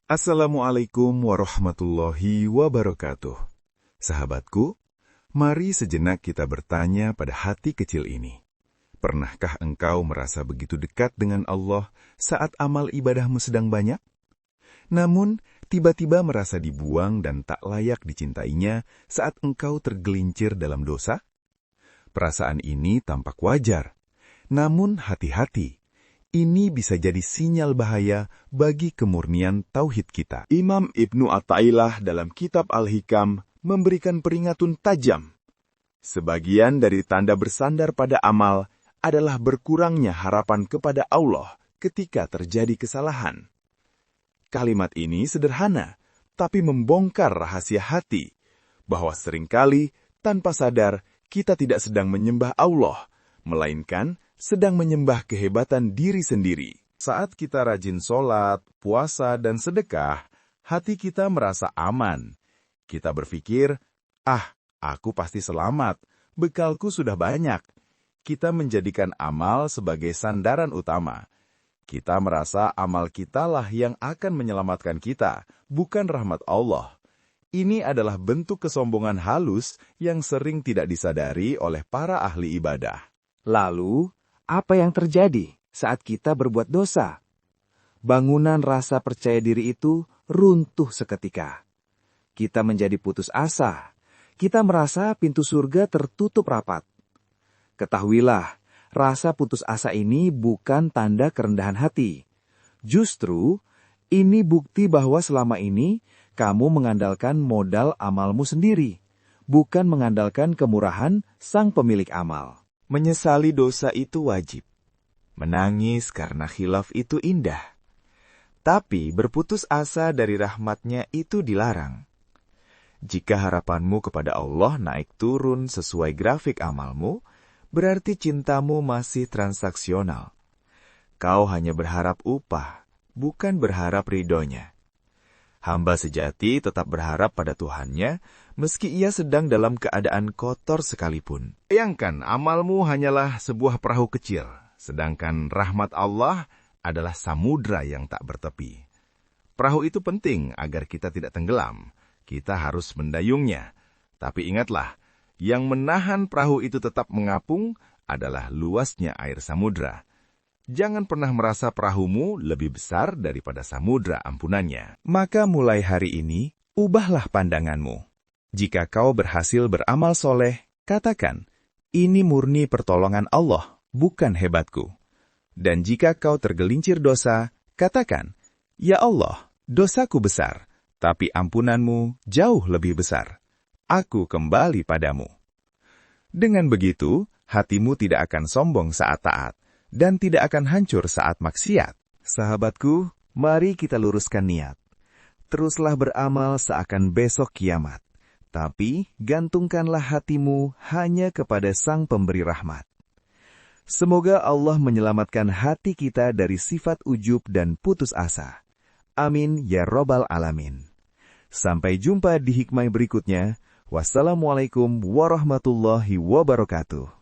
Assalamualaikum warahmatullahi wabarakatuh. Sahabatku, mari sejenak kita bertanya pada hati kecil ini. Pernahkah engkau merasa begitu dekat dengan Allah saat amal ibadahmu sedang banyak? Namun, tiba-tiba merasa dibuang dan tak layak dicintainya saat engkau tergelincir dalam dosa? Perasaan ini tampak wajar. Namun hati-hati. Ini bisa jadi sinyal bahaya bagi kemurnian tauhid kita. Imam Ibnu Athaillah dalam kitab Al-Hikam memberikan peringatan tajam. Sebagian dari tanda bersandar pada amal adalah berkurangnya harapan kepada Allah ketika terjadi kesalahan. Kalimat ini sederhana, tapi membongkar rahasia hati, bahwa seringkali tanpa sadar kita tidak sedang menyembah Allah, melainkan sedang menyembah kehebatan diri sendiri. Saat kita rajin sholat, puasa, dan sedekah, hati kita merasa aman. Kita berpikir, aku pasti selamat, bekalku sudah banyak. Kita menjadikan amal sebagai sandaran utama. Kita merasa amal kitalah yang akan menyelamatkan kita, bukan rahmat Allah. Ini adalah bentuk kesombongan halus yang sering tidak disadari oleh para ahli ibadah. Lalu, apa yang terjadi saat kita berbuat dosa? Bangunan rasa percaya diri itu runtuh seketika. Kita menjadi putus asa. Kita merasa pintu surga tertutup rapat. Ketahuilah, rasa putus asa ini bukan tanda kerendahan hati. Justru, ini bukti bahwa selama ini kamu mengandalkan modal amalmu sendiri, bukan mengandalkan kemurahan sang pemilik amal. Menyesali dosa itu wajib. Menangis karena khilaf itu indah. Tapi berputus asa dari rahmat-Nya itu dilarang. Jika harapanmu kepada Allah naik turun sesuai grafik amalmu, berarti cintamu masih transaksional. Kau hanya berharap upah, bukan berharap ridhonya. Hamba sejati tetap berharap pada Tuhannya, meski ia sedang dalam keadaan kotor sekalipun. Bayangkan, amalmu hanyalah sebuah perahu kecil, sedangkan rahmat Allah adalah samudra yang tak bertepi. Perahu itu penting agar kita tidak tenggelam. Kita harus mendayungnya. Tapi ingatlah, yang menahan perahu itu tetap mengapung adalah luasnya air samudra. Jangan pernah merasa perahumu lebih besar daripada samudra ampunannya. Maka mulai hari ini, ubahlah pandanganmu. Jika kau berhasil beramal soleh, katakan, ini murni pertolongan Allah, bukan hebatku. Dan jika kau tergelincir dosa, katakan, ya Allah, dosaku besar, tapi ampunanmu jauh lebih besar. Aku kembali padamu. Dengan begitu, hatimu tidak akan sombong saat taat, dan tidak akan hancur saat maksiat. Sahabatku, mari kita luruskan niat. Teruslah beramal seakan besok kiamat. Tapi, gantungkanlah hatimu hanya kepada Sang Pemberi Rahmat. Semoga Allah menyelamatkan hati kita dari sifat ujub dan putus asa. Amin ya Rabbal Alamin. Sampai jumpa di hikmah berikutnya. Wassalamualaikum warahmatullahi wabarakatuh.